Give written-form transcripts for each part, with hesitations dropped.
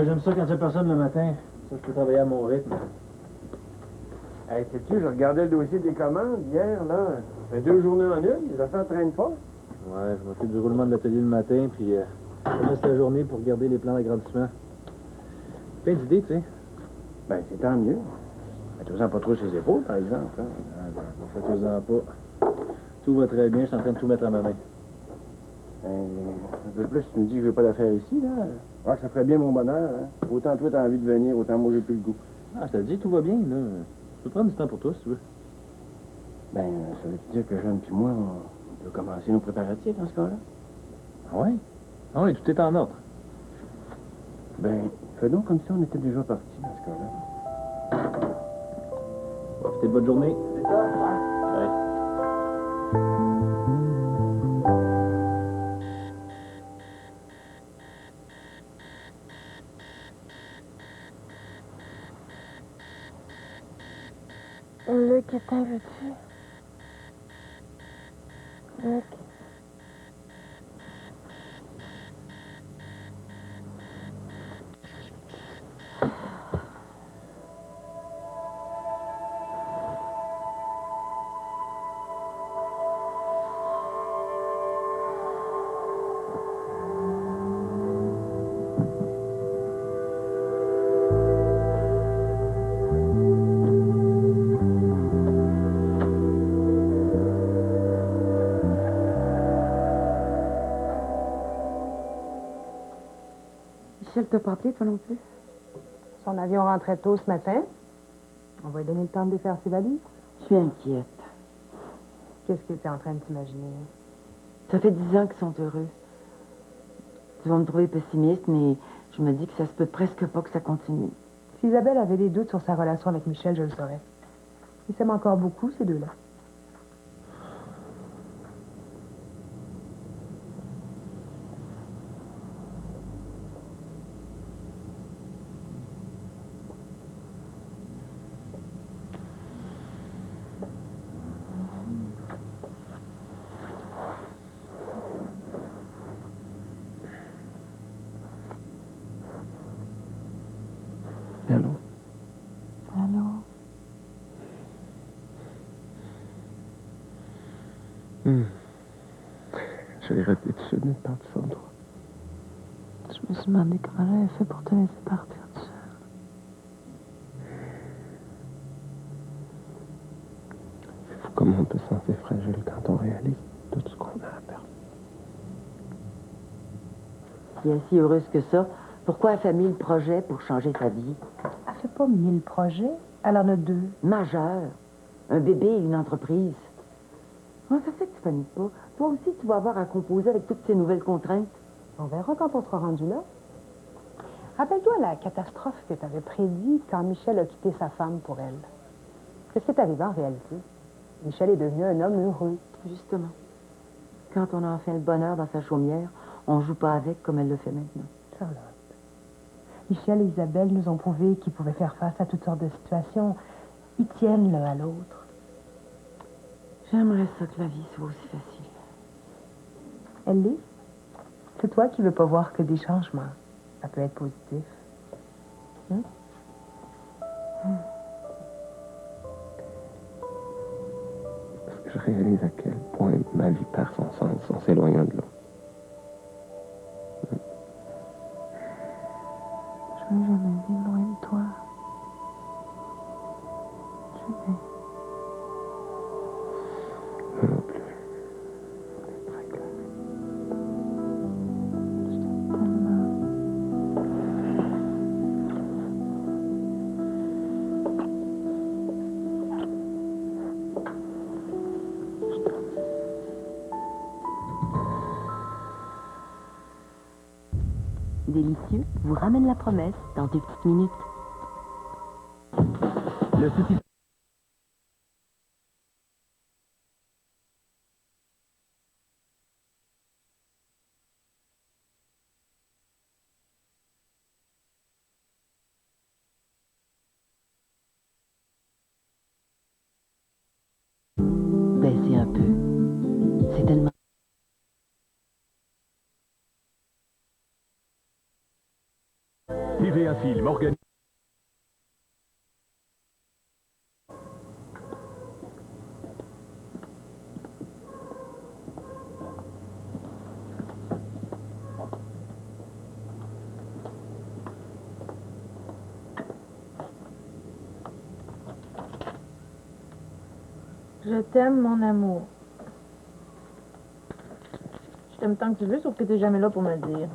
Ouais, j'aime ça quand il n'y a personne le matin. Ça, je peux travailler à mon rythme. Hey, sais-tu, je regardais le dossier des commandes hier, là. Ça fait 2 journées en une, les affaires traînent pas. Ouais, je m'occupe du roulement de l'atelier le matin, puis je laisse la journée pour regarder les plans d'agrandissement. Plein d'idées, tu sais. Ben, c'est tant mieux. Mais tu sens pas trop ses épaules, par exemple. Hein? Ah, ben, faites-en pas. Tout va très bien, je suis en train de tout mettre à ma main. Un peu plus, tu me dis que je veux pas d'affaires ici, là. Ah, ça ferait bien mon bonheur, hein. Autant toi, t'as envie de venir, autant moi, j'ai plus le goût. Ah, je te dis, tout va bien, là. Tu peux prendre du temps pour toi, si tu veux. Ben, ça veut dire que Jeanne puis moi, on peut commencer nos préparatifs dans ce cas-là? Ah ouais? Ah ouais, tout est en ordre. Ben, fais donc comme si on était déjà partis dans ce cas-là. Profitez de votre journée. C'est ça, ouais. Ouais. Luc, qu'est-ce veux-tu? Luc. Michel t'a pas appelé, toi non plus? Son avion rentrait tôt ce matin. On va lui donner le temps de défaire ses valises. Je suis inquiète. Qu'est-ce que tu es en train de t'imaginer? Ça fait 10 ans qu'ils sont heureux. Tu vas me trouver pessimiste, mais je me dis que ça se peut presque pas que ça continue. Si Isabelle avait des doutes sur sa relation avec Michel, je le saurais. Ils s'aiment encore beaucoup, ces deux-là. Allô? Allô? Je l'ai raté tout de suite, par du fond, toi. Je me suis demandé comment j'avais fait pour te laisser partir tout seul. C'est fou comment on peut se sentir fragile quand on réalise tout ce qu'on a à perdre. Si elle est si heureuse que ça, pourquoi elle fait 1000 projets pour changer sa vie? Elle fait pas 1000 projets, elle en a 2. Majeur. Un bébé et une entreprise. Comment ça fait que tu paniques pas? Toi aussi, tu vas avoir à composer avec toutes ces nouvelles contraintes. On verra quand on sera rendu là. Rappelle-toi la catastrophe que tu avais prédit quand Michel a quitté sa femme pour elle. Qu'est-ce qui est arrivé en réalité? Michel est devenu un homme heureux. Justement. Quand on a enfin le bonheur dans sa chaumière, on joue pas avec comme elle le fait maintenant. Charlotte. Michel et Isabelle nous ont prouvé qu'ils pouvaient faire face à toutes sortes de situations. Ils tiennent l'un à l'autre. J'aimerais ça que la vie soit aussi facile. Elle l'est. C'est toi qui veux pas voir que des changements. Ça peut être positif. Parce que je réalise à quel point ma vie perd son sens en s'éloignant de l'autre. Je veux jamais vivre loin de toi. Jamais. Moi non plus. C'est très clair. Je t'aime tellement. Délicieux vous ramène la promesse dans 2 petites minutes. Le souci. Baissez un peu. C'est tellement... Il TVA Film organise... Je t'aime, mon amour. Je t'aime tant que tu veux, sauf que t'es jamais là pour me le dire.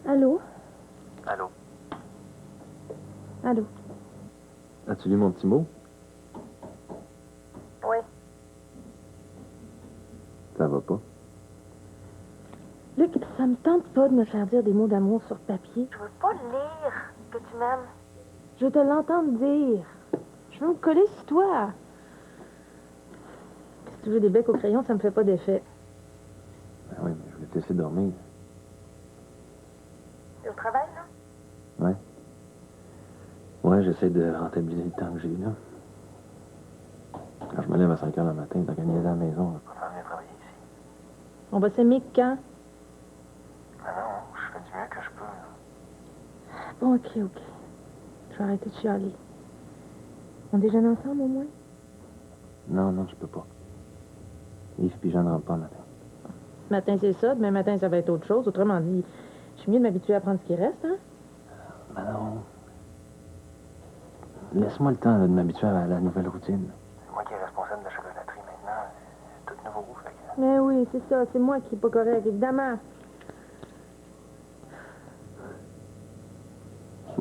Allô? Allô? Allô? As-tu lu mon petit mot? Oui. Ça va pas? Luc, ça me tente pas de me faire dire des mots d'amour sur papier. Je veux pas lire que tu m'aimes. Je veux te l'entendre dire. Je veux me coller sur toi. Si tu veux des becs au crayon, ça me fait pas d'effet. Ben oui, mais je voulais te laisser dormir. T'es au travail, là? Ouais. Ouais, j'essaie de rentabiliser le temps que j'ai, là. Quand je me lève à 5 heures le matin, t'as gagné à la maison, je préfère venir travailler ici. On va s'aimer quand? Ben non, je fais du mieux que je peux, là. Bon, ok. Je vais arrêter de chialer. On déjeune ensemble, au moins? Non, je peux pas. Yves puis Jean ne rentrent pas le matin. Ce matin, c'est ça. Demain matin, ça va être autre chose. Autrement dit, je suis mieux de m'habituer à prendre ce qui reste, hein? Ben non. Laisse-moi le temps là, de m'habituer à la nouvelle routine. C'est moi qui est responsable de la chocolaterie maintenant. C'est tout nouveau, fait que... Mais oui, c'est ça. C'est moi qui est pas correct, évidemment.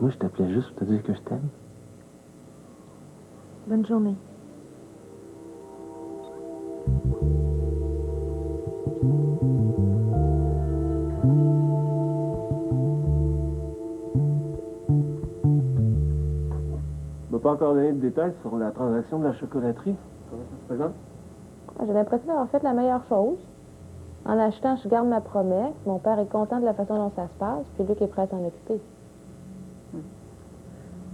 Moi, je t'appelais juste pour te dire que je t'aime. Bonne journée. Tu m'as pas encore donné de détails sur la transaction de la chocolaterie. Comment ça se présente? J'ai l'impression d'avoir fait la meilleure chose. En achetant, je garde ma promesse. Mon père est content de la façon dont ça se passe, puis Luc est prêt à s'en occuper.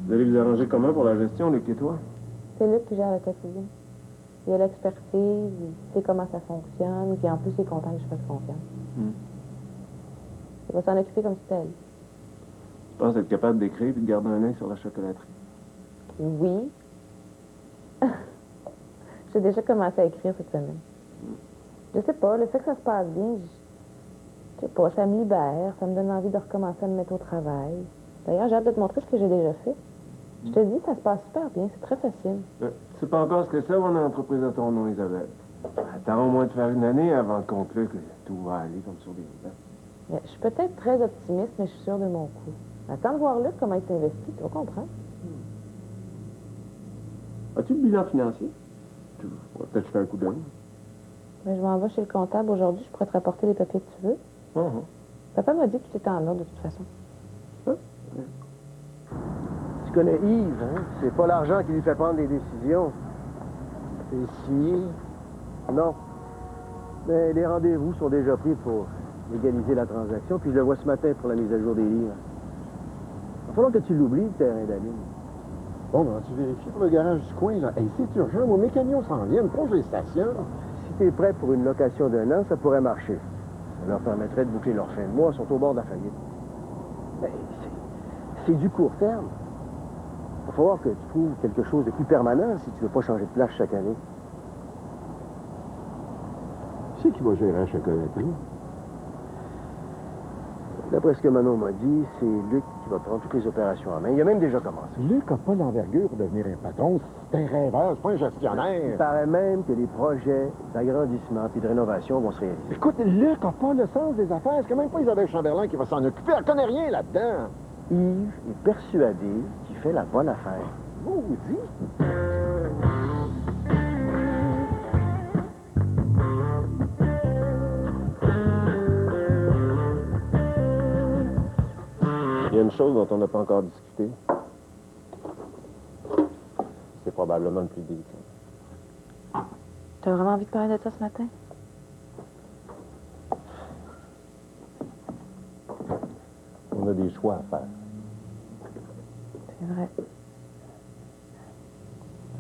Vous allez vous arranger comment pour la gestion, Luc et toi? C'est Luc qui gère le quotidien. Il a l'expertise, il sait comment ça fonctionne, puis en plus, il est content que je fasse confiance. Il va s'en occuper comme si c'était elle. Tu penses être capable d'écrire et de garder un œil sur la chocolaterie? Oui. J'ai déjà commencé à écrire cette semaine. Je sais pas, le fait que ça se passe bien, je sais pas, ça me libère, ça me donne envie de recommencer à me mettre au travail. D'ailleurs, j'ai hâte de te montrer ce que j'ai déjà fait. Je te dis, ça se passe super bien, c'est très facile. Tu sais pas encore ce que c'est, mon entreprise à ton nom, Isabelle. Attends au moins de faire une année avant de conclure que tout va aller comme sur des roulettes. Mais je suis peut-être très optimiste, mais je suis sûre de mon coup. Attends de voir Luc comment il s'investit, tu vas comprendre. As-tu le bilan financier? Tu pourrais peut-être jeter un coup d'œil. Mais je m'en vais chez le comptable aujourd'hui, je pourrais te rapporter les papiers que tu veux. Papa m'a dit que tu étais en ordre de toute façon. Tu connais Yves, hein? C'est pas l'argent qui lui fait prendre des décisions. C'est signé? Non. Mais les rendez-vous sont déjà pris pour légaliser la transaction, puis je le vois ce matin pour la mise à jour des livres. Il va falloir que tu l'oublies, le terrain d'Aline. Bon, ben, tu vérifies pour le garage du coin, là. Hey, c'est urgent, mon mécanion s'en vient, pose les stations. Si t'es prêt pour une location d'1 an, ça pourrait marcher. Ça leur permettrait de boucler leur fin de mois, ils sont au bord de la faillite. Mais c'est du court terme. Il va falloir que tu trouves quelque chose de plus permanent si tu veux pas changer de place chaque année. C'est qui va gérer la chocolaterie? D'après ce que Manon m'a dit, c'est Luc qui va prendre toutes les opérations en main. Il a même déjà commencé. Luc n'a pas l'envergure pour devenir un patron. C'est un rêveur, c'est pas un gestionnaire. Il paraît même que les projets d'agrandissement et de rénovation vont se réaliser. Écoute, Luc n'a pas le sens des affaires. C'est quand même pas Isabelle Chamberlain qui va s'en occuper. Elle connaît rien là-dedans. Yves est persuadé qu'il fait la bonne affaire. Maudit. Il y a une chose dont on n'a pas encore discuté. C'est probablement le plus délicat. T'as vraiment envie de parler de ça ce matin? On a des choix à faire. C'est vrai.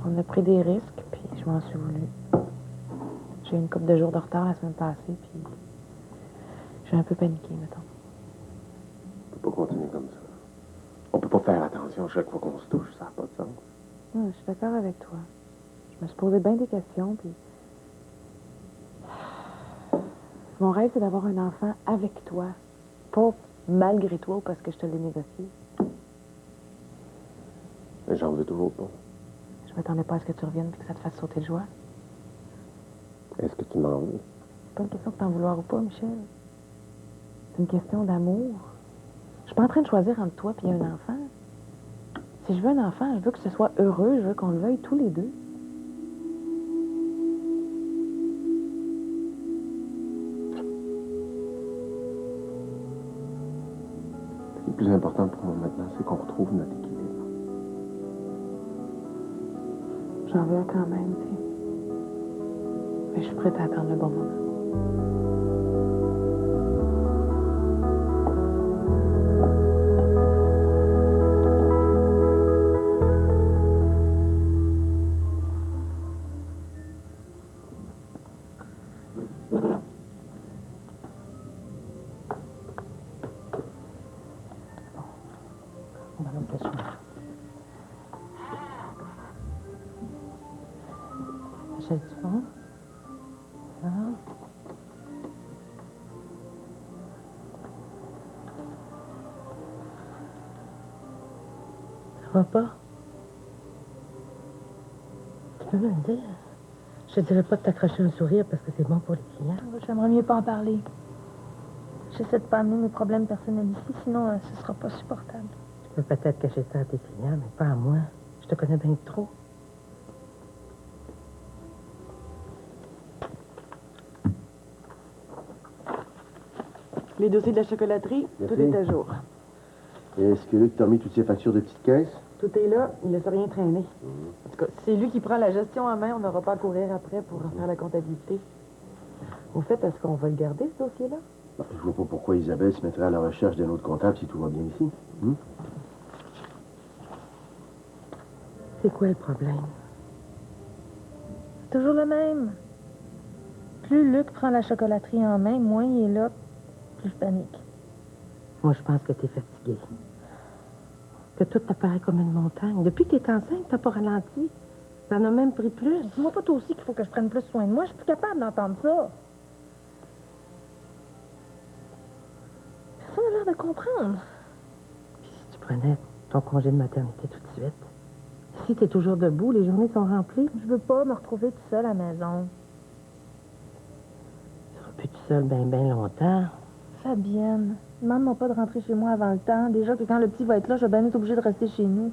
On a pris des risques, puis je m'en suis voulu. J'ai eu une couple de jours de retard la semaine passée, puis j'ai un peu paniqué, mettons. On peut pas continuer comme ça. On peut pas faire attention chaque fois qu'on se touche, ça n'a pas de sens. Ouais, je suis d'accord avec toi. Je me suis posé bien des questions, puis... Mon rêve, c'est d'avoir un enfant avec toi. Pas malgré toi ou parce que je te l'ai négocié. Mais j'en veux toujours pas. Je m'attendais pas à ce que tu reviennes et que ça te fasse sauter de joie. Est-ce que tu m'en veux? C'est pas une question de t'en vouloir ou pas, Michel. C'est une question d'amour. Je suis pas en train de choisir entre toi et un enfant. Si je veux un enfant, je veux que ce soit heureux, je veux qu'on le veuille tous les deux. Le plus important pour moi maintenant, c'est qu'on retrouve notre équilibre. J'en veux quand même, tu sais. Mais je suis prête à attendre le bon moment. On va mettre le choix. Michel, tu prends? Ça va? Ça va pas? Tu peux me le dire? Je te dirais pas de t'accrocher un sourire parce que c'est bon pour les clients. J'aimerais mieux pas en parler. J'essaie de pas amener mes problèmes personnels ici, sinon ce sera pas supportable. Tu peux peut-être cacher ça à tes clients, mais pas à moi. Je te connais bien trop. Les dossiers de la chocolaterie, Merci. tout est à jour. Est-ce que Luc t'a mis toutes ses factures de petites caisses? Tout est là, il ne laisse rien traîner. En tout cas, si c'est lui qui prend la gestion en main, on n'aura pas à courir après pour faire la comptabilité. Au fait, est-ce qu'on va le garder, ce dossier-là? Ben, je vois pas pourquoi Isabelle se mettrait à la recherche d'un autre comptable si tout va bien ici. C'est quoi le problème? C'est toujours le même. Plus Luc prend la chocolaterie en main, moins il est là, plus je panique. Moi, je pense que t'es fatiguée. Que tout t'apparaît comme une montagne. Depuis que t'es enceinte, t'as pas ralenti. T'en as même pris plus. Dis-moi pas toi aussi qu'il faut que je prenne plus soin de moi. Je suis plus capable d'entendre ça. Personne n'a l'air de comprendre. Puis si tu prenais ton congé de maternité tout de suite, si t'es toujours debout, les journées sont remplies. Je veux pas me retrouver toute seule à la maison. Tu seras plus tout seul bien longtemps. Fabienne, demande-moi pas de rentrer chez moi avant le temps. Déjà que quand le petit va être là, je vais bien être obligée de rester chez nous.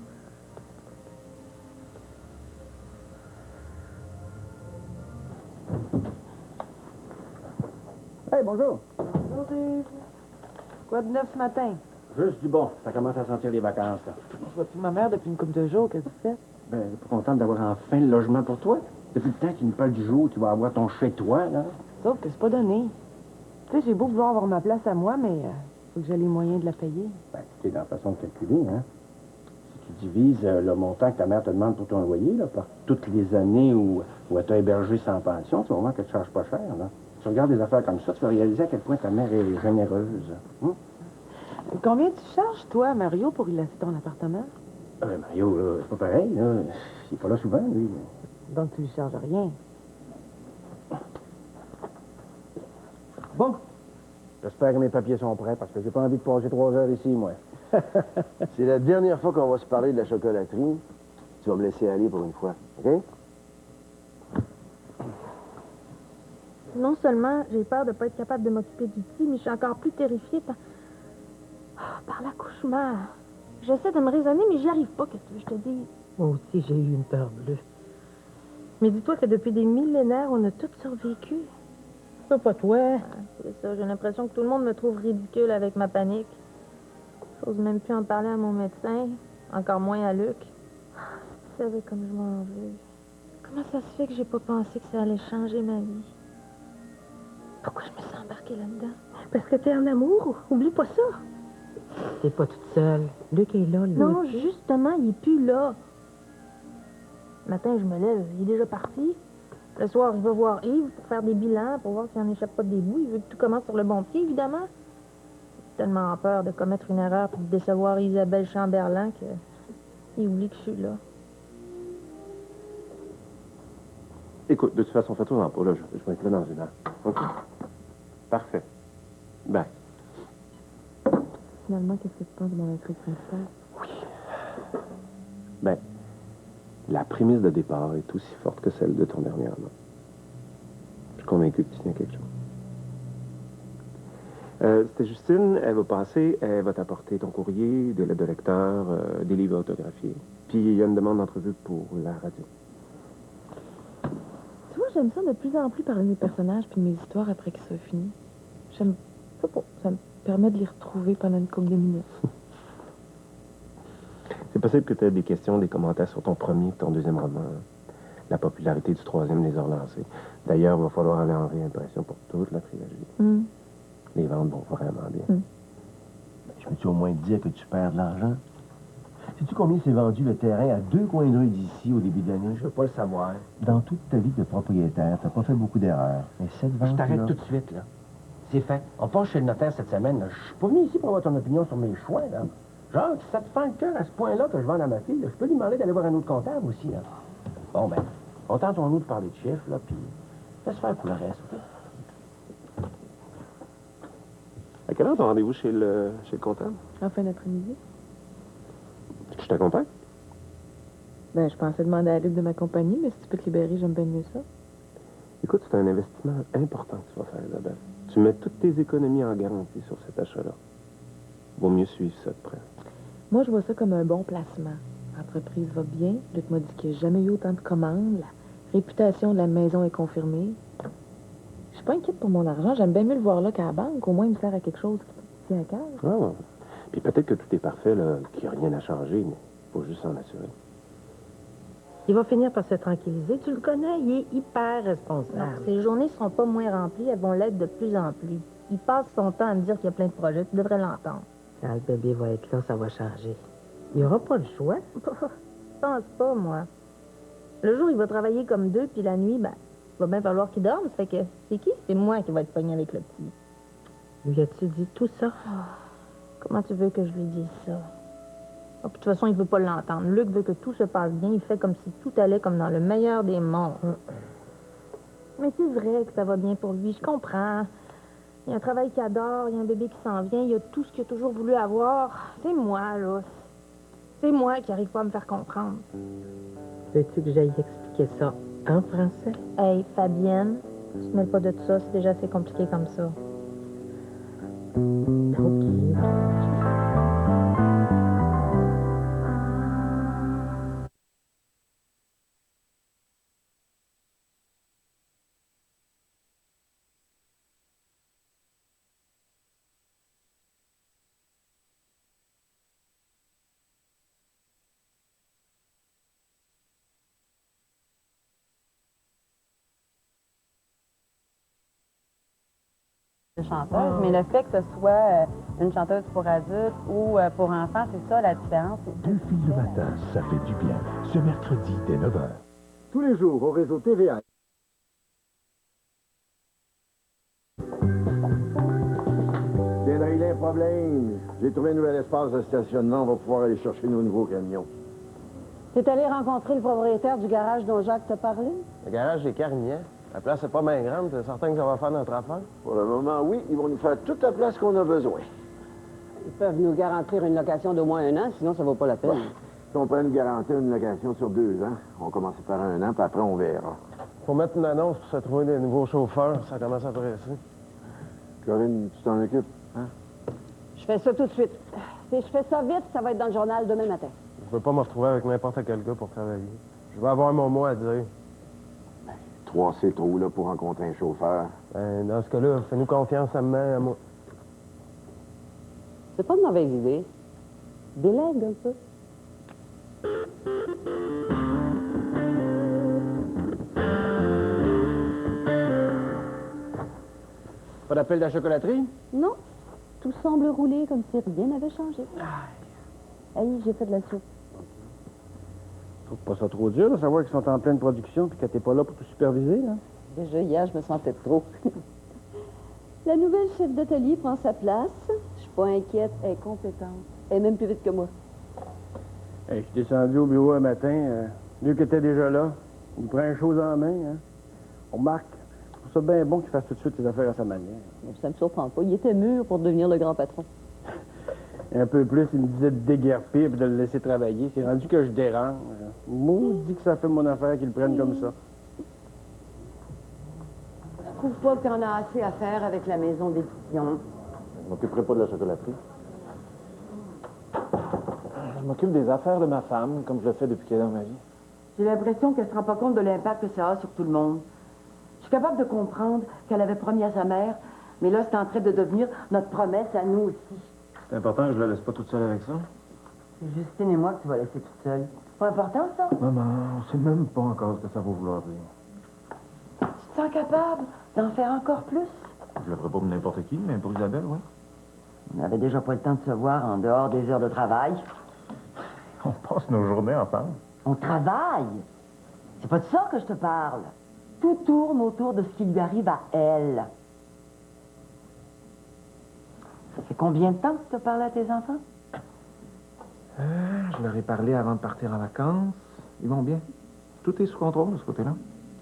Hey, bonjour! Bonjour. Quoi de neuf ce matin? Juste du bon. Ça commence à sentir les vacances, là. Je vois plus ma mère depuis une couple de jours. Qu'est-ce que tu fais? Ben, je suis pas contente d'avoir enfin le logement pour toi. Depuis le temps qu'il me parle du jour où tu vas avoir ton chez-toi, là. Sauf que c'est pas donné. Tu sais, j'ai beau vouloir avoir ma place à moi, mais faut que j'ai les moyens de la payer. Ben, tu sais, dans la façon de calculer, hein. Si tu divises le montant que ta mère te demande pour ton loyer, là, par toutes les années où elle t'a hébergé sans pension, tu vas voir qu'elle te charge pas cher, là. Tu regardes des affaires comme ça, tu vas réaliser à quel point ta mère est généreuse. Combien tu charges, toi, Mario, pour y laisser ton appartement? Mario, là, c'est pas pareil, là. Il est pas là souvent, lui. Donc, tu lui charges rien. Bon. J'espère que mes papiers sont prêts, parce que j'ai pas envie de passer 3 heures ici, moi. C'est la dernière fois qu'on va se parler de la chocolaterie. Tu vas me laisser aller pour une fois, OK? Non seulement j'ai peur de ne pas être capable de m'occuper du petit, mais je suis encore plus terrifiée par l'accouchement. J'essaie de me raisonner, mais j'y arrive pas, qu'est-ce que tu veux que je te dise? Moi aussi, j'ai eu une peur bleue. Mais dis-toi que depuis des millénaires, on a tous survécu. C'est pas toi. C'est ça, j'ai l'impression que tout le monde me trouve ridicule avec ma panique. J'ose même plus en parler à mon médecin, encore moins à Luc. Tu savais comme je m'en veux. Comment ça se fait que j'ai pas pensé que ça allait changer ma vie? Pourquoi je me sens embarquée là-dedans? Parce que t'es en amour. Oublie pas ça. T'es pas toute seule. Luc est là, lui. Non, justement, il est plus là. Le matin, je me lève, il est déjà parti. Le soir, je vais voir Yves pour faire des bilans, pour voir s'il n'en échappe pas des bouts. Il veut que tout commence sur le bon pied, évidemment. J'ai tellement peur de commettre une erreur et de décevoir Isabelle Chamberlain qu'il oublie que je suis là. Écoute, de toute façon, fais-toi pas, là. Je vais être là dans une heure. OK? Parfait. Bye. Finalement, qu'est-ce que tu penses de mon intrigue principale? Ben, la prémisse de départ est aussi forte que celle de ton dernier roman. Je suis convaincu que tu tiens quelque chose. C'était Justine, elle va passer, elle va t'apporter ton courrier, des lettres de lecteur, des livres autographiés. Puis il y a une demande d'entrevue pour la radio. Tu vois, j'aime ça de plus en plus parler de mes personnages puis de mes histoires après qu'ils soient finis. J'aime ça, ça me permet de les retrouver pendant une couple de minutes. C'est possible que tu aies des questions, des commentaires sur ton premier et ton deuxième roman. La popularité du troisième les a relancés. D'ailleurs, il va falloir aller en réimpression pour toute la trilogie. Les ventes vont vraiment bien. Je peux-tu au moins te dire que tu perds de l'argent? Sais-tu combien s'est vendu le terrain à 2 coins de rue d'ici au début de l'année? Je veux pas le savoir. Dans toute ta vie de propriétaire, t'as pas fait beaucoup d'erreurs. Mais cette vente. Je t'arrête tout de suite, là. C'est fait. On passe chez le notaire cette semaine. Là. Je suis pas venu ici pour avoir ton opinion sur mes choix, là. Genre, si ça te fait le cœur à ce point-là que je vende à ma fille, là, je peux lui demander d'aller voir un autre comptable aussi, là. Bon, ben, contentons-nous de parler de chiffres, là, puis laisse faire pour le reste, OK? À quelle heure ton rendez-vous chez le comptable? En fin d'après-midi? Je t'accompagne? Ben, je pensais demander à Luc de m'accompagner, mais si tu peux te libérer, j'aime bien mieux ça. Écoute, c'est un investissement important que tu vas faire, Isabelle. Tu mets toutes tes économies en garantie sur cet achat-là. Vaut mieux suivre ça de près. Moi, je vois ça comme un bon placement. L'entreprise va bien. Luc m'a dit qu'il n'y a jamais eu autant de commandes. La réputation de la maison est confirmée. Je suis pas inquiète pour mon argent. J'aime bien mieux le voir là qu'à la banque. Au moins, il me sert à quelque chose qui tient à cœur. Ah, puis peut-être que tout est parfait, là, qu'il n'y a rien à changer, mais il faut juste s'en assurer. Il va finir par se tranquilliser. Tu le connais, il est hyper responsable. Non, ses journées ne seront pas moins remplies, elles vont l'être de plus en plus. Il passe son temps à me dire qu'il y a plein de projets. Tu devrais l'entendre. Quand le bébé va être là, ça va changer. Il n'y aura pas le choix. Je pense pas, moi. Le jour, il va travailler comme deux, puis la nuit, ben, il va bien falloir qu'il dorme. Ça fait que c'est qui? C'est moi qui va être pogné avec le petit. Lui as-tu dit tout ça? Comment tu veux que je lui dise ça? Oh, puis de toute façon, il veut pas l'entendre. Luc veut que tout se passe bien. Il fait comme si tout allait comme dans le meilleur des mondes. Mais c'est vrai que ça va bien pour lui. Je comprends. Il y a un travail qu'il adore, il y a un bébé qui s'en vient, il y a tout ce qu'il a toujours voulu avoir. C'est moi, là. C'est moi qui n'arrive pas à me faire comprendre. Veux-tu que j'aille expliquer ça en français? Hey, Fabienne, tu te mêles pas de tout ça, c'est déjà assez compliqué comme ça. OK. Chanteuse, mais le fait que ce soit une chanteuse pour adultes ou pour enfants, c'est ça la différence. Deux filles le matin, ça fait du bien. Ce mercredi dès 9h. Tous les jours au réseau TVA. Viens de régler un problème. J'ai trouvé un nouvel espace de stationnement. On va pouvoir aller chercher nos nouveaux camions. T'es allé rencontrer le propriétaire du garage dont Jacques t'a parlé? Le garage des Carignan. La place n'est pas bien grande. T'es certain que ça va faire notre affaire? Pour le moment, oui. Ils vont nous faire toute la place qu'on a besoin. Ils peuvent nous garantir une location d'au moins 1 an, sinon ça vaut pas la peine. Ouais. Si on peut nous garantir une location sur 2 ans, on va commencer par 1 an, puis après, on verra. Faut mettre une annonce pour se trouver des nouveaux chauffeurs. Ça commence à presser. Corinne, tu t'en occupes, hein? Je fais ça tout de suite. Si je fais ça vite, ça va être dans le journal demain matin. Je veux pas me retrouver avec n'importe quel gars pour travailler. Je veux avoir mon mot à dire. 3, c'est trop, là, pour rencontrer un chauffeur. Ben, dans ce cas-là, fais-nous confiance à main à moi. C'est pas une mauvaise idée. Délègue un peu. Pas d'appel de la chocolaterie? Non. Tout semble rouler comme si rien n'avait changé. Hey, j'ai fait de la soupe. Trouve pas ça trop dur de savoir qu'ils sont en pleine production puis que t'es pas là pour tout superviser, là? Déjà, hier, je me sentais trop. La nouvelle chef d'atelier prend sa place. Je suis pas inquiète, elle est compétente. Elle est même plus vite que moi. Hey, je suis descendu au bureau un matin, mieux que t'es déjà là. Il prend les choses en main, hein. On marque. Je trouve ça bien bon qu'il fasse tout de suite ses affaires à sa manière. Ça me surprend pas. Il était mûr pour devenir le grand patron. Et un peu plus, il me disait de déguerpir et de le laisser travailler. C'est rendu que je dérange. Maudit que ça fait mon affaire qu'il le prenne comme ça. Je trouve pas qu'on a assez à faire avec la maison d'édition. Je m'occuperai pas de la chocolaterie. Je m'occupe des affaires de ma femme, comme je le fais depuis qu'elle est dans ma vie. J'ai l'impression qu'elle se rend pas compte de l'impact que ça a sur tout le monde. Je suis capable de comprendre qu'elle avait promis à sa mère, mais là, c'est en train de devenir notre promesse à nous aussi. C'est important que je la laisse pas toute seule avec ça. C'est Justine et moi que tu vas laisser toute seule. C'est pas important, ça? Maman, on sait même pas encore ce que ça va vouloir dire. Tu te sens capable d'en faire encore plus? Je le ferai pas pour n'importe qui, mais pour Isabelle, oui. On n'avait déjà pas le temps de se voir en dehors des heures de travail. On passe nos journées ensemble. On travaille. C'est pas de ça que je te parle. Tout tourne autour de ce qui lui arrive à elle. Ça fait combien de temps que tu te parles à tes enfants? Je leur ai parlé avant de partir en vacances. Ils vont bien. Tout est sous contrôle de ce côté-là.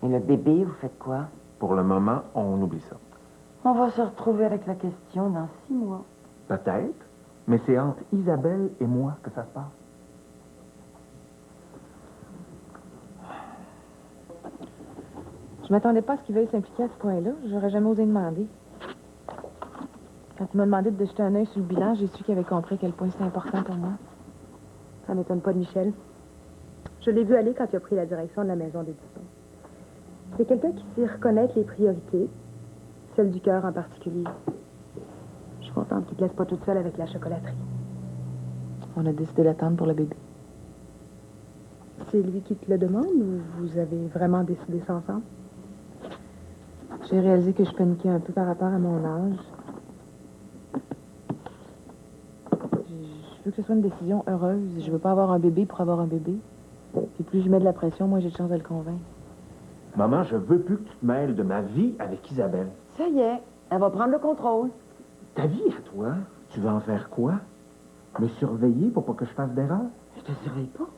Et le bébé, vous faites quoi? Pour le moment, on oublie ça. On va se retrouver avec la question dans 6 mois. Peut-être, mais c'est entre Isabelle et moi que ça se passe. Je m'attendais pas à ce qu'il veuille s'impliquer à ce point-là. J'aurais jamais osé demander. Quand il m'a demandé de jeter un œil sur le bilan, j'ai su qu'il avait compris à quel point c'était important pour moi. Ça m'étonne pas de Michel. Je l'ai vu aller quand il a pris la direction de la maison d'édition. C'est quelqu'un qui sait reconnaître les priorités, celles du cœur en particulier. Je suis contente qu'il ne te laisse pas toute seule avec la chocolaterie. On a décidé d'attendre pour le bébé. C'est lui qui te le demande ou vous avez vraiment décidé ça ensemble? J'ai réalisé que je paniquais un peu par rapport à mon âge. Je veux que ce soit une décision heureuse. Je veux pas avoir un bébé pour avoir un bébé. Puis plus je mets de la pression, moins j'ai de chance de le convaincre. Maman, je veux plus que tu te mêles de ma vie avec Isabelle. Ça y est, elle va prendre le contrôle. Ta vie à toi, tu vas en faire quoi? Me surveiller pour pas que je fasse d'erreur? Je te surveille pas.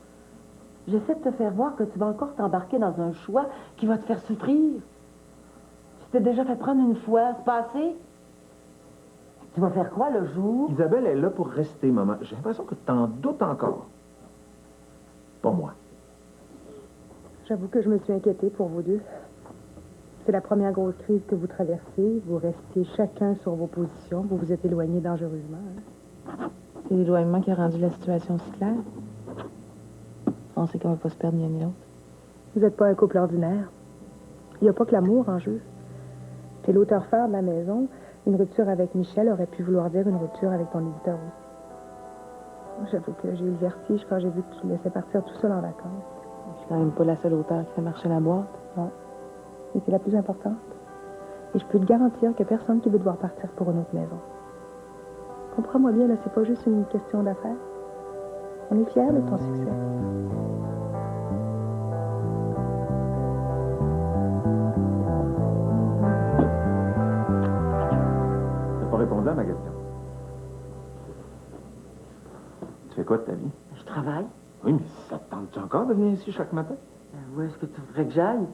J'essaie de te faire voir que tu vas encore t'embarquer dans un choix qui va te faire souffrir. Tu t'es déjà fait prendre une fois, c'est pas assez? Tu vas faire quoi le jour? Isabelle est là pour rester, maman. J'ai l'impression que tu en doutes encore. Pas moi. J'avoue que je me suis inquiétée pour vous deux. C'est la première grosse crise que vous traversez. Vous restez chacun sur vos positions. Vous vous êtes éloignés dangereusement. Hein? C'est l'éloignement qui a rendu la situation si claire. On sait qu'on va pas se perdre ni l'un ni l'autre. Vous n'êtes pas un couple ordinaire. Il n'y a pas que l'amour en jeu. T'es l'auteur phare de la maison. Une rupture avec Michel aurait pu vouloir dire une rupture avec ton éditeur aussi. J'avoue que j'ai eu le vertige quand j'ai vu que tu le laissais partir tout seul en vacances. Je suis quand même pas la seule auteure qui fait marcher la boîte. Non. Mais c'est la plus importante. Et je peux te garantir qu'il n'y a personne qui veut devoir partir pour une autre maison. Comprends-moi bien, là, c'est pas juste une question d'affaires. On est fiers de ton succès. T'as pas répondu à ma question. Tu fais quoi de ta vie? Je travaille. Oui, mais ça te tente-tu encore de venir ici chaque matin? Où est-ce que tu voudrais que j'aille?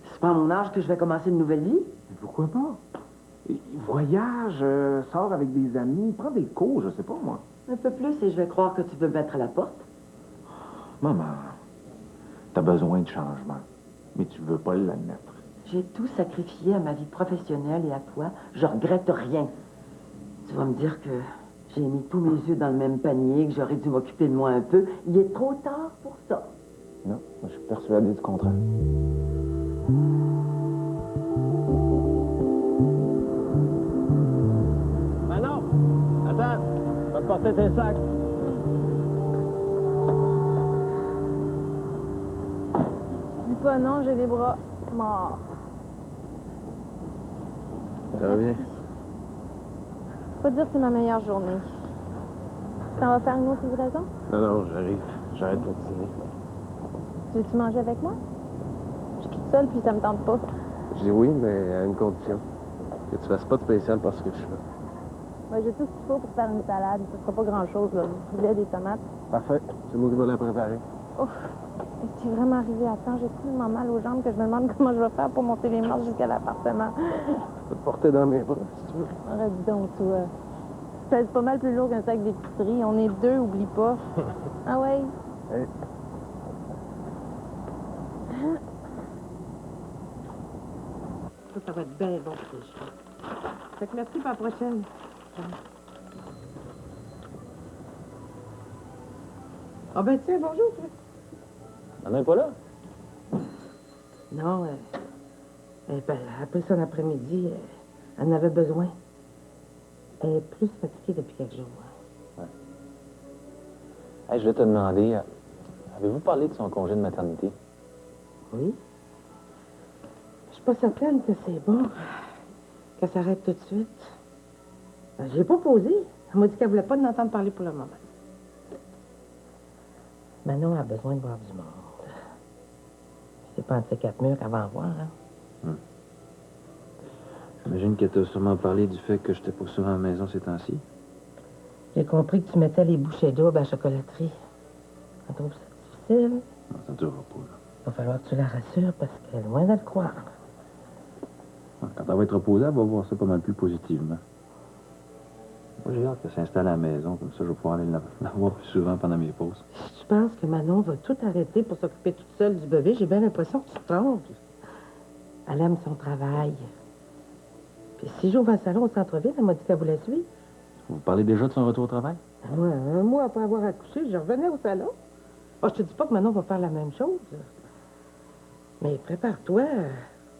C'est pas à mon âge que je vais commencer une nouvelle vie? Mais pourquoi pas? Voyage, sors avec des amis, prends des cours, je sais pas, moi. Un peu plus et je vais croire que tu peux me mettre à la porte. Maman, t'as besoin de changement, mais tu veux pas l'admettre. J'ai tout sacrifié à ma vie professionnelle et à toi. Je regrette rien. Tu vas me dire que j'ai mis tous mes œufs dans le même panier, que j'aurais dû m'occuper de moi un peu. Il est trop tard pour ça. Non, moi, je suis persuadé du contraire. Manon, attends, va te porter tes sacs. Dis pas non, j'ai les bras morts. Ça va bien? Faut dire que c'est ma meilleure journée. T'en vas faire une autre livraison? Non, j'arrive. J'arrête pour dîner. Tu veux-tu manger avec moi? Je suis toute seule, puis ça me tente pas. Je dis oui, mais à une condition. Que tu fasses pas de spécial parce que je suis là. Ouais, j'ai tout ce qu'il faut pour faire une salade. Ça sera pas grand-chose, là. Du poulet, des tomates. Parfait. C'est moi qui vais la préparer. Ouf! Es-tu vraiment arrivé à temps? J'ai tellement mal aux jambes que je me demande comment je vais faire pour monter les marches jusqu'à l'appartement. Je peux te porter dans mes bras, si tu veux. Arrête donc, toi. Ça pèse pas mal plus lourd qu'un sac d'épicerie. On est deux, oublie pas. Ah ouais? Hey. Ça va être bien bon pour les cheveux. Fait que merci pour la prochaine. Ah ben tiens, bonjour. On n'est pas là? Non, après son après-midi, elle en avait besoin. Elle est plus fatiguée depuis quelques jours. Ouais. Hey, je vais te demander, avez-vous parlé de son congé de maternité? Oui. Je suis pas certaine que c'est bon qu'elle s'arrête tout de suite. Je l'ai pas posé. Elle m'a dit qu'elle voulait pas en entendre parler pour le moment. Manon a besoin de voir du monde. C'est pas entre ces quatre murs qu'elle va en voir, hein? J'imagine qu'elle t'a sûrement parlé du fait que j'étais pas souvent à la maison ces temps-ci. J'ai compris que tu mettais les bouchées doubles à la chocolaterie. Elle trouve ça difficile. Non, ça ne durera pas, là. Il va falloir que tu la rassures parce qu'elle est loin de le croire. Quand elle va être reposée, elle va voir ça pas mal plus positivement. Moi, j'ai hâte qu'elle s'installe à la maison, comme ça je vais pouvoir aller la voir plus souvent pendant mes pauses. Si tu penses que Manon va tout arrêter pour s'occuper toute seule du bébé, j'ai bien l'impression que tu te trompes. Elle aime son travail. Puis si j'ouvre un salon au centre-ville, elle m'a dit qu'elle voulait suivre. Vous parlez déjà de son retour au travail? Ouais, un mois après avoir accouché, je revenais au salon. Oh, je te dis pas que Manon va faire la même chose. Mais prépare-toi.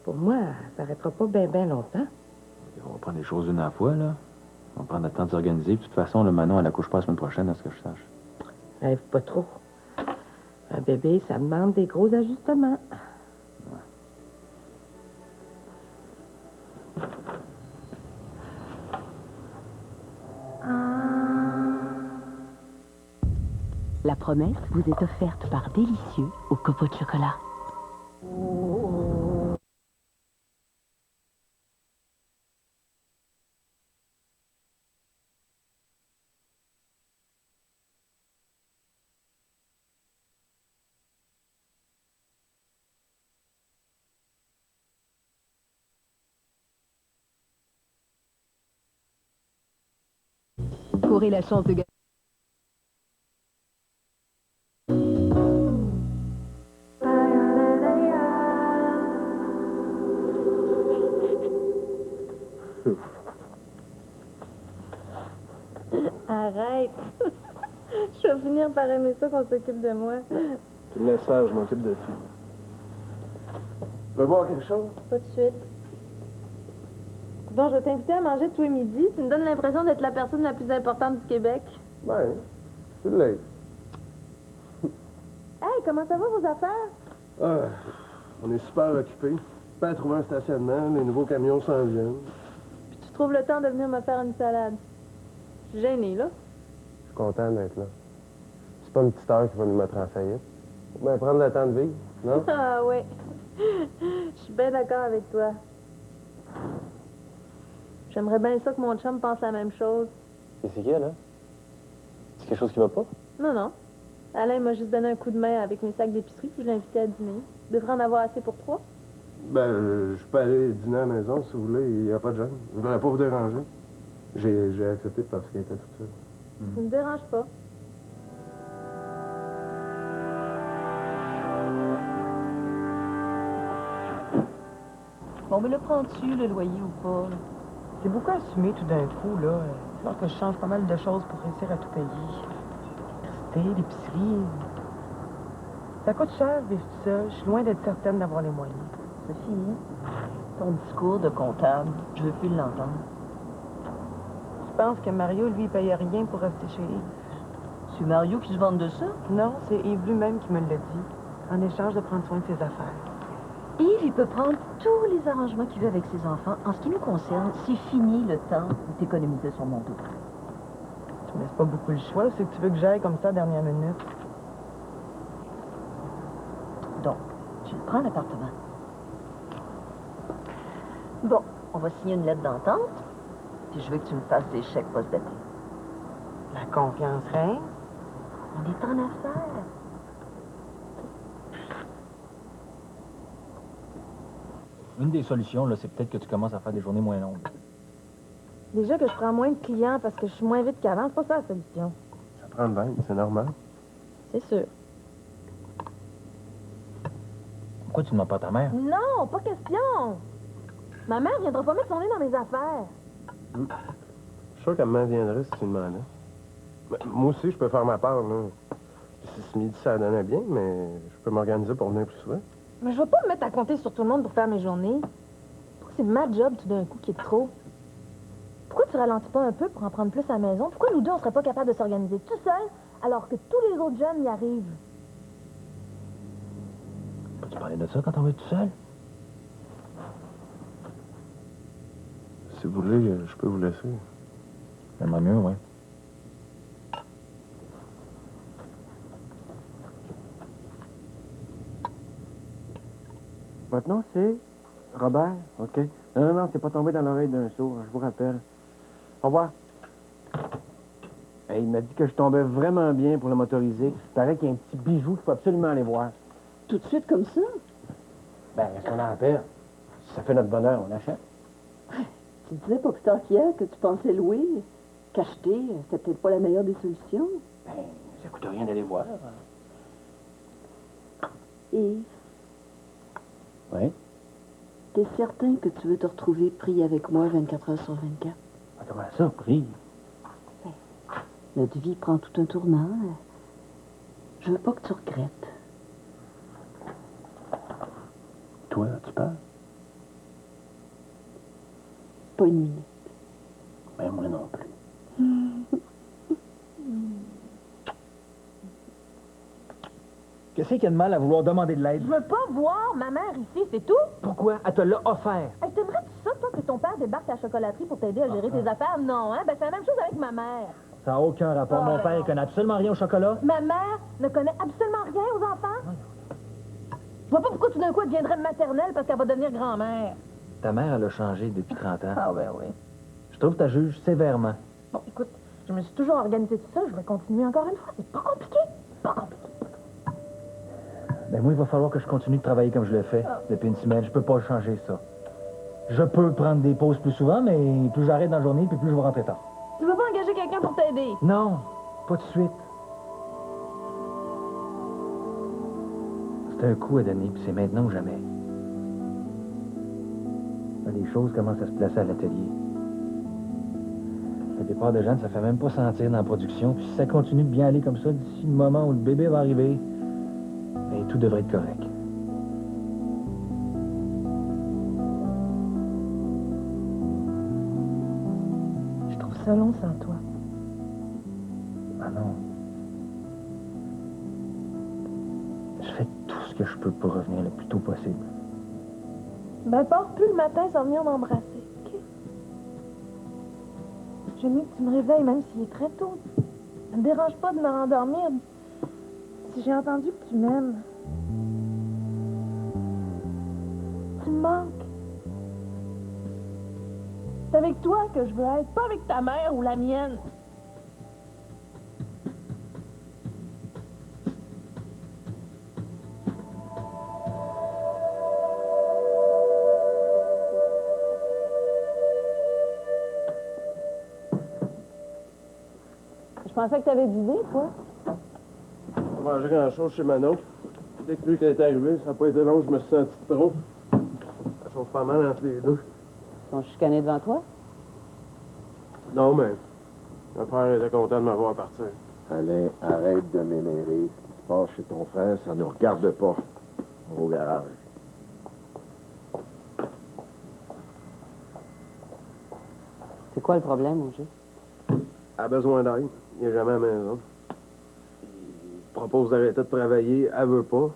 Pour moi, ça n'arrêtera pas bien longtemps. On va prendre les choses une à la fois, là. On va prendre le temps de s'organiser. De toute façon, le Manon, elle accouche pas la semaine prochaine, à ce que je sache. Rêve pas trop. Un bébé, ça demande des gros ajustements. La promesse vous est offerte par Délicieux au copeaux de chocolat. Courez la chance de gagner. Arrête! Je vais finir par aimer ça qu'on s'occupe de moi. Tu me laisses faire, je m'occupe de tout. Tu veux boire quelque chose? Pas de suite. Bon, je vais t'inviter à manger tous les midis. Tu me donnes l'impression d'être la personne la plus importante du Québec. Ben, tu l'es. Hey, comment ça va vos affaires? Ah, on est super occupés. Pas à trouver un stationnement, les nouveaux camions s'en viennent. Puis tu trouves le temps de venir me faire une salade. Je suis gênée, là. Je suis content d'être là. C'est pas une petite heure qui va nous mettre en faillite. Faut bien prendre le temps de vivre, non? Ah oui. Je suis bien d'accord avec toi. J'aimerais bien ça que mon chum pense la même chose. Et c'est qui, là? C'est quelque chose qui va pas? Non, non. Alain m'a juste donné un coup de main avec mes sacs d'épicerie, puis je l'ai invité à dîner. Il devrait en avoir assez pour 3. Ben, je peux aller dîner à la maison, si vous voulez. Il n'y a pas de gêne. Je voudrais pas vous déranger. J'ai accepté parce qu'elle était toute seule. Ça me dérange pas. Bon, mais le prends-tu, le loyer ou pas? Là? C'est beaucoup assumé tout d'un coup, là. Il faut que je change pas mal de choses pour réussir à tout payer. L'université, l'épicerie. Ça coûte cher vivre tout seul. Je suis loin d'être certaine d'avoir les moyens. Sophie, ton discours de comptable, je veux plus l'entendre. Je pense que Mario, lui, il payait rien pour rester chez Yves. C'est Mario qui se vante de ça? Non, c'est Yves lui-même qui me l'a dit, en échange de prendre soin de ses affaires. Yves, il peut prendre tous les arrangements qu'il veut avec ses enfants. En ce qui nous concerne, c'est fini le temps d'économiser sur mon dos. Tu me laisses pas beaucoup le choix, c'est que tu veux que j'aille comme ça, dernière minute. Tu le prends, l'appartement. Bon, on va signer une lettre d'entente, puis je veux que tu me fasses des chèques post-datés. La confiance règne. On est en affaires. Une des solutions, là, c'est peut-être que tu commences à faire des journées moins longues. Déjà que je prends moins de clients parce que je suis moins vite qu'avant, c'est pas ça la solution. Ça prend le bain, c'est normal. C'est sûr. Pourquoi tu ne demandes pas à ta mère? Non, pas question. Ma mère viendra pas mettre son nez dans mes affaires. Je suis sûr qu'elle me viendrait si tu demandais. Mais moi aussi, je peux faire ma part, là. Si ce midi, ça donnait bien, mais je peux m'organiser pour venir plus souvent. Mais je vais pas me mettre à compter sur tout le monde pour faire mes journées. Pourquoi c'est ma job tout d'un coup qui est trop? Pourquoi tu ralentis pas un peu pour en prendre plus à la maison? Pourquoi nous deux, on serait pas capables de s'organiser tout seul alors que tous les autres jeunes y arrivent? Peux-tu parler de ça quand on va être tout seul? Si vous voulez, je peux vous laisser. J'aimerais mieux, oui. Votre nom, c'est Robert? OK. Non, c'est pas tombé dans l'oreille d'un sourd, je vous rappelle. Au revoir. Hey, il m'a dit que je tombais vraiment bien pour le motoriser. Il paraît qu'il y a un petit bijou qu'il faut absolument aller voir. Tout de suite comme ça? Ben, qu'est-ce qu'on a à perdre? Si ça fait notre bonheur, on achète. Tu disais pas plus tard qu'hier que tu pensais louer, qu'acheter, c'était peut-être pas la meilleure des solutions. Ben, ça coûte rien d'aller voir. Yves, Oui? t'es certain que tu veux te retrouver pris avec moi 24 heures sur 24? Ah, comment ça, pris? Notre vie prend tout un tournant. Je veux pas que tu regrettes. Toi, tu parles? Pas une minute. Ben, moi non plus. Qu'est-ce qu'il y a de mal à vouloir demander de l'aide? Je veux pas voir ma mère ici, c'est tout. Pourquoi? Elle te l'a offert. Hey, t'aimerais-tu ça, toi, que ton père débarque à la chocolaterie pour t'aider à gérer tes affaires? Non, hein? Ben, c'est la même chose avec ma mère. Ça n'a aucun rapport. Mon père, il connaît absolument rien au chocolat. Ma mère ne connaît absolument rien aux enfants. Je vois pas pourquoi tout d'un coup elle deviendrait maternelle parce qu'elle va devenir grand-mère. Ta mère, elle a changé depuis 30 ans. Ah ben oui. Je trouve que tu juges sévèrement. Bon, écoute, je me suis toujours organisée tout ça, je vais continuer encore une fois. C'est pas compliqué. Pas compliqué. Ben moi, il va falloir que je continue de travailler comme je l'ai fait depuis une semaine. Je peux pas changer ça. Je peux prendre des pauses plus souvent, mais plus j'arrête dans la journée, puis plus je vais rentrer tard. Tu veux pas engager quelqu'un pour t'aider? Non, pas de suite. C'est un coup à donner, puis c'est maintenant ou jamais. Les choses commencent à se placer à l'atelier. Le départ de Jeanne, ça fait même pas sentir dans la production. Puis si ça continue de bien aller comme ça, d'ici le moment où le bébé va arriver, ben, tout devrait être correct. Je trouve ça long sans toi. Ah non. Je fais tout ce que je peux pour revenir le plus tôt possible. Ben, pars plus le matin sans venir m'embrasser, OK? J'aime mieux que tu me réveilles, même s'il est très tôt. Ça me dérange pas de me rendormir. Si j'ai entendu que tu m'aimes, tu me manques. C'est avec toi que je veux être, pas avec ta mère ou la mienne. Je pensais que tu avais d'idées, toi. J'ai pas mangé grand-chose chez Manon. Dès que lui est arrivé, ça n'a pas été long, je me suis senti trop. Ça chauffe pas mal entre les deux. Ils sont chicanés devant toi? Non, mais mon père était content de m'avoir partir. Alain, arrête de m'énerver. Ce qui se passe chez ton frère, ça ne nous regarde pas. Au garage. C'est quoi le problème, mon jeu? Elle a besoin d'aide. Il n'est jamais à la maison. Il propose d'arrêter de travailler. Elle veut pas.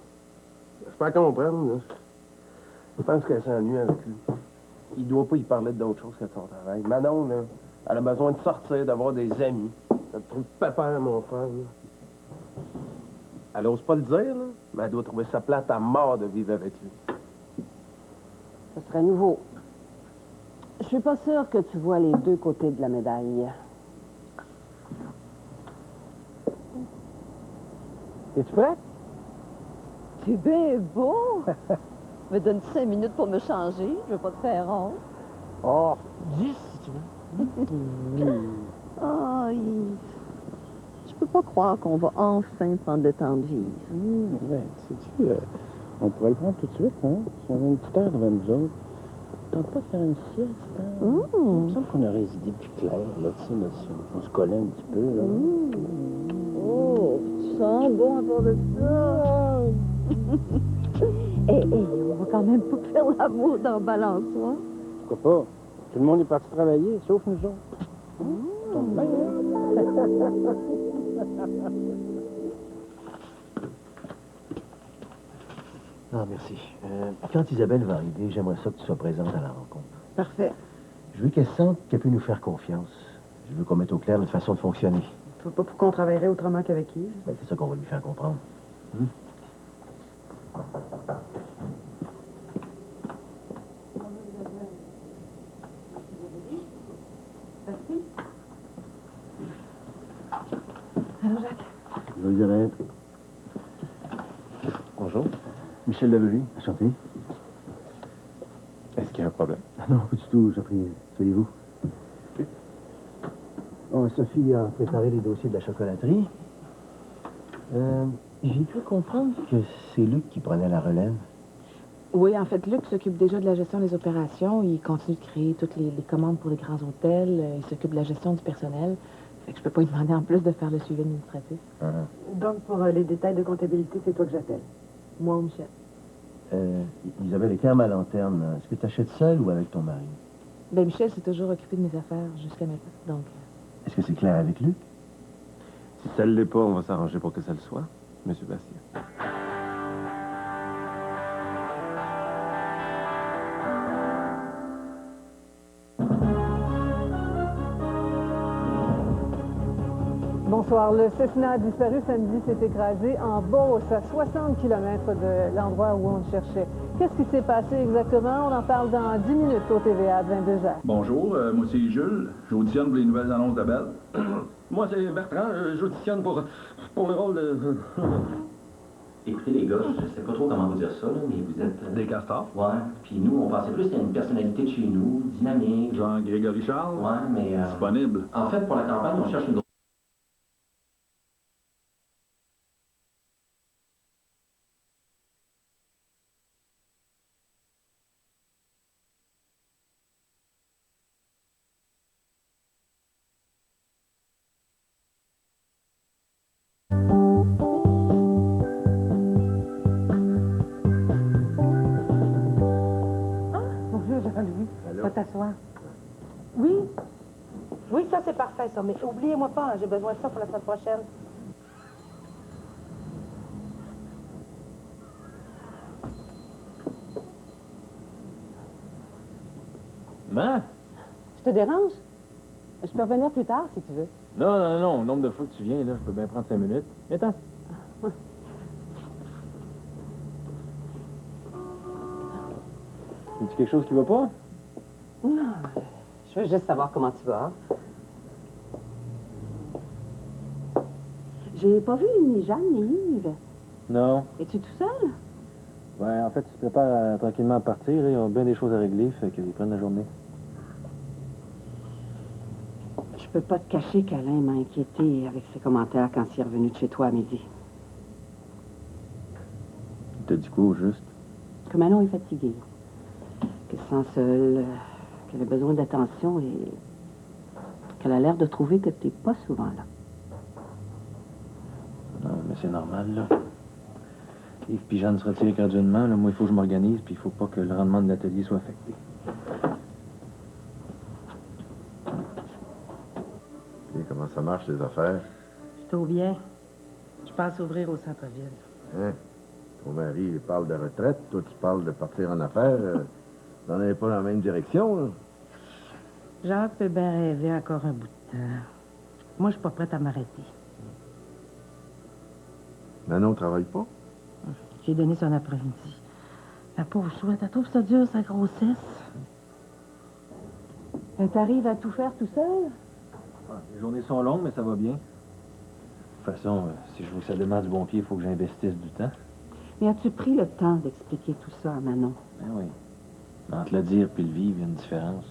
Je peux la comprendre, là. Je pense qu'elle s'ennuie avec lui. Il doit pas y parler d'autre chose que de son travail. Manon, là, elle a besoin de sortir, d'avoir des amis. Ça te trouve pépère, mon frère, là. Elle ose pas le dire, là, mais elle doit trouver ça plate à mort de vivre avec lui. Ce serait nouveau. Je suis pas sûre que tu vois les deux côtés de la médaille. Es-tu prête? C'est bien beau! Me donne 5 minutes pour me changer. Je veux pas te faire honte. Oh, 10 si tu veux. Oh, Yves. Je peux pas croire qu'on va enfin prendre le temps de vivre. Ouais, sais-tu, on pourrait le prendre tout de suite, hein? Si on a une petite heure devant nous autres. Tente pas de faire une sieste, hein? Il me semble qu'on aurait les idées plus claires, là, tu sais, là, si on se collait un petit peu, là. Oh, tu sens bon à part de ça. On va quand même pas faire l'amour dans le balançoire. Pourquoi pas? Tout le monde est parti travailler, sauf nous autres. Tombe bien, Non, merci. Quand Isabelle va arriver, j'aimerais ça que tu sois présente à la rencontre. Parfait. Je veux qu'elle sente qu'elle peut nous faire confiance. Je veux qu'on mette au clair notre façon de fonctionner. Tu vois pas pourquoi on travaillerait autrement qu'avec Yves? Ben, c'est ça qu'on va lui faire comprendre. Allô, Jacques? Bonjour, Isabelle. Bonjour. Michel Lavely, enchanté. Est-ce qu'il y a un problème? Non, pas du tout, j'en prie. Soyez-vous. Oh, Sophie a préparé les dossiers de la chocolaterie. J'ai pu comprendre que c'est Luc qui prenait la relève. Oui, en fait, Luc s'occupe déjà de la gestion des opérations. Il continue de créer toutes les commandes pour les grands hôtels. Il s'occupe de la gestion du personnel. Fait que je peux pas lui demander en plus de faire le suivi administratif. Donc, pour les détails de comptabilité, c'est toi que j'appelle. Moi ou Michel. Isabelle est clairement à lanterne. Est-ce que tu achètes seule ou avec ton mari? Ben, Michel s'est toujours occupé de mes affaires jusqu'à maintenant, donc... Est-ce que c'est clair avec Luc? Si ça ne l'est pas, on va s'arranger pour que ça le soit, Monsieur Bastien. Bonsoir. Le Cessna a disparu samedi, s'est écrasé en Beauce, à 60 km de l'endroit où on le cherchait. Qu'est-ce qui s'est passé exactement? On en parle dans 10 minutes au TVA à 22h. Bonjour, moi c'est Jules. J'auditionne pour les nouvelles annonces d'Abel. Moi c'est Bertrand, j'auditionne pour le rôle de... Écoutez les gars, je sais pas trop comment vous dire ça, là, mais vous êtes... Des castors? Ouais, puis nous, on pensait plus à une personnalité de chez nous, dynamique. Genre Grégory Charles? Ouais, mais... Disponible. En fait, pour la campagne, on cherche une... Bonjour, Jean-Louis. Va t'asseoir. Oui? Oui, ça, c'est parfait, ça. Mais oubliez-moi pas, hein, j'ai besoin de ça pour la semaine prochaine. Hein? Je te dérange? Je peux revenir plus tard, si tu veux. Non. Le nombre de fois que tu viens, là, je peux bien prendre 5 minutes. Attends. Y a quelque chose qui va pas? Non, je veux juste savoir comment tu vas. J'ai pas vu ni Jeanne ni Yves. Non. Es-tu tout seul? Ouais, en fait, ils se préparent tranquillement à partir. Là. Ils ont bien des choses à régler, fait qu'ils prennent la journée. Je peux pas te cacher qu'Alain m'a inquiété avec ses commentaires quand il est revenu de chez toi à midi. Il t'a dit quoi, au juste? Que Manon est fatiguée. Qu'elle se sent seule, qu'elle a besoin d'attention et qu'elle a l'air de trouver que t'es pas souvent là. Non, mais c'est normal, là. Yves puis Jeanne se retirent graduellement. Là. Moi, il faut que je m'organise, puis il faut pas que le rendement de l'atelier soit affecté. Et comment ça marche, les affaires? Plutôt bien. Je pense ouvrir au centre-ville. Hein? Ton mari il parle de retraite, toi tu parles de partir en affaires. Vous n'en avez pas dans la même direction, là? Jacques peut bien rêver encore un bout de temps. Moi, je suis pas prête à m'arrêter. Manon ne travaille pas? J'ai donné son après-midi. La pauvre chouette, elle trouve ça dur, sa grossesse. T'arrives à tout faire tout seul? Les journées sont longues, mais ça va bien. De toute façon, si je veux que ça demande du bon pied, il faut que j'investisse du temps. Mais as-tu pris le temps d'expliquer tout ça à Manon? Ben oui. Mais entre le dire et le vivre, il y a une différence.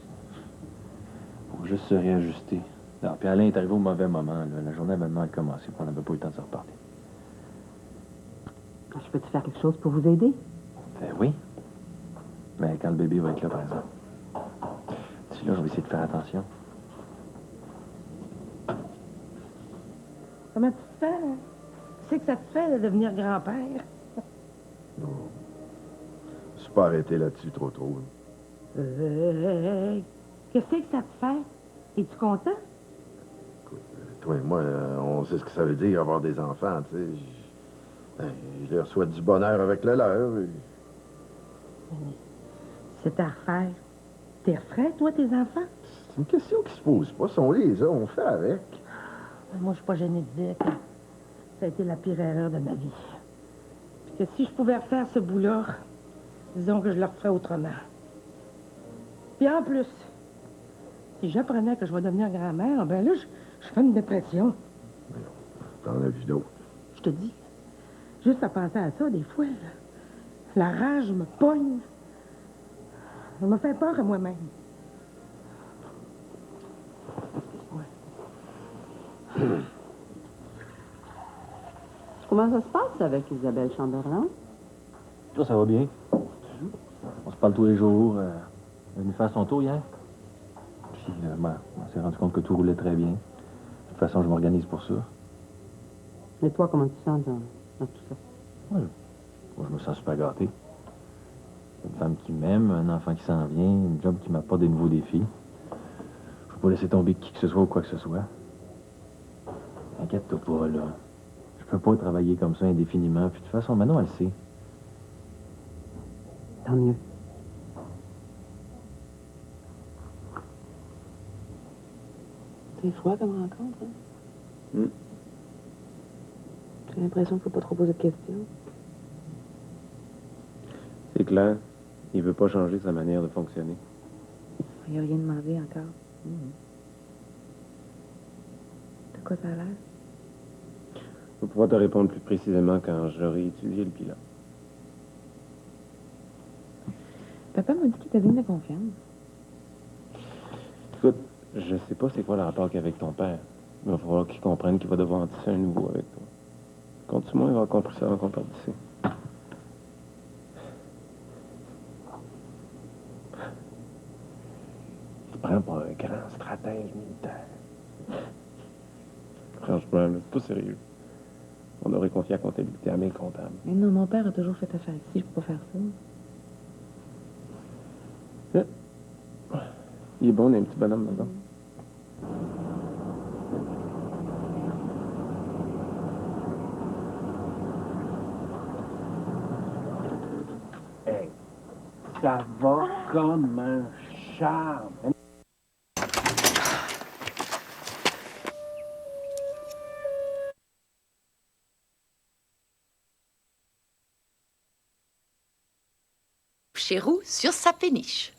Faut juste se réajuster. Non, puis Alain est arrivé au mauvais moment. Là. La journée avait mal commencé, puis on n'avait pas eu le temps de se reparler. Je peux-tu faire quelque chose pour vous aider? Ben oui. Mais quand le bébé va être là, par exemple. D'ici là, je vais essayer de faire attention. Comment tu te fais, là? Tu sais que ça te fait de devenir grand-père? Non. Je suis pas arrêté là-dessus trop. Qu'est-ce que ça te fait? Es-tu content? Toi et moi, on sait ce que ça veut dire avoir des enfants, tu sais. Je leur souhaite du bonheur avec le leur. C'est à refaire. T'es refait, toi, tes enfants? C'est une question qui se pose pas. Si on les a, on fait avec. Moi, je suis pas gênée de dire que ça a été la pire erreur de ma vie. Puis que si je pouvais refaire ce bout-là, disons que je le referais autrement. Puis en plus, si j'apprenais que je vais devenir grand-mère, ben là, je fais une dépression. T'en as vu d'autres. Je te dis, juste à penser à ça, des fois, là, la rage me pogne. Elle me fait peur à moi-même. Comment ça se passe avec Isabelle Chamberlain? Ça va bien. On se parle tous les jours. Elle est venue faire son tour hier. Puis, on s'est rendu compte que tout roulait très bien. De toute façon, je m'organise pour ça. Et toi, comment tu te sens dans tout ça? Ouais. Moi, je me sens super gâté. Une femme qui m'aime, un enfant qui s'en vient, une job qui m'apporte des nouveaux défis. Je peux pas laisser tomber qui que ce soit ou quoi que ce soit. Inquiète-toi pas, là. Je peux pas travailler comme ça indéfiniment. Puis de toute façon, Manon, elle sait. Tant mieux. C'est froid comme rencontre, hein? J'ai l'impression qu'il ne faut pas trop poser de questions. C'est clair. Il veut pas changer sa manière de fonctionner. Il n'a rien demandé encore. De quoi ça a l'air? Je vais pouvoir te répondre plus précisément quand j'aurai étudié le bilan. Papa m'a dit qu'il était digne de confiance. Écoute, je sais pas c'est quoi le rapport qu'il y a avec ton père. Il va falloir qu'il comprenne qu'il va devoir en tisser un nouveau avec toi. Compte-moi, il va avoir compris ça avant qu'on parte d'ici. Tu prends pour un grand stratège militaire. Franchement, là, c'est pas sérieux. On aurait confié la comptabilité à mes comptables. Mais non, mon père a toujours fait affaire ici, je peux pas faire ça. Il est bon, on a un petit bonhomme là-dedans. Hey, ça va comme un charme. Chez Roux sur sa péniche.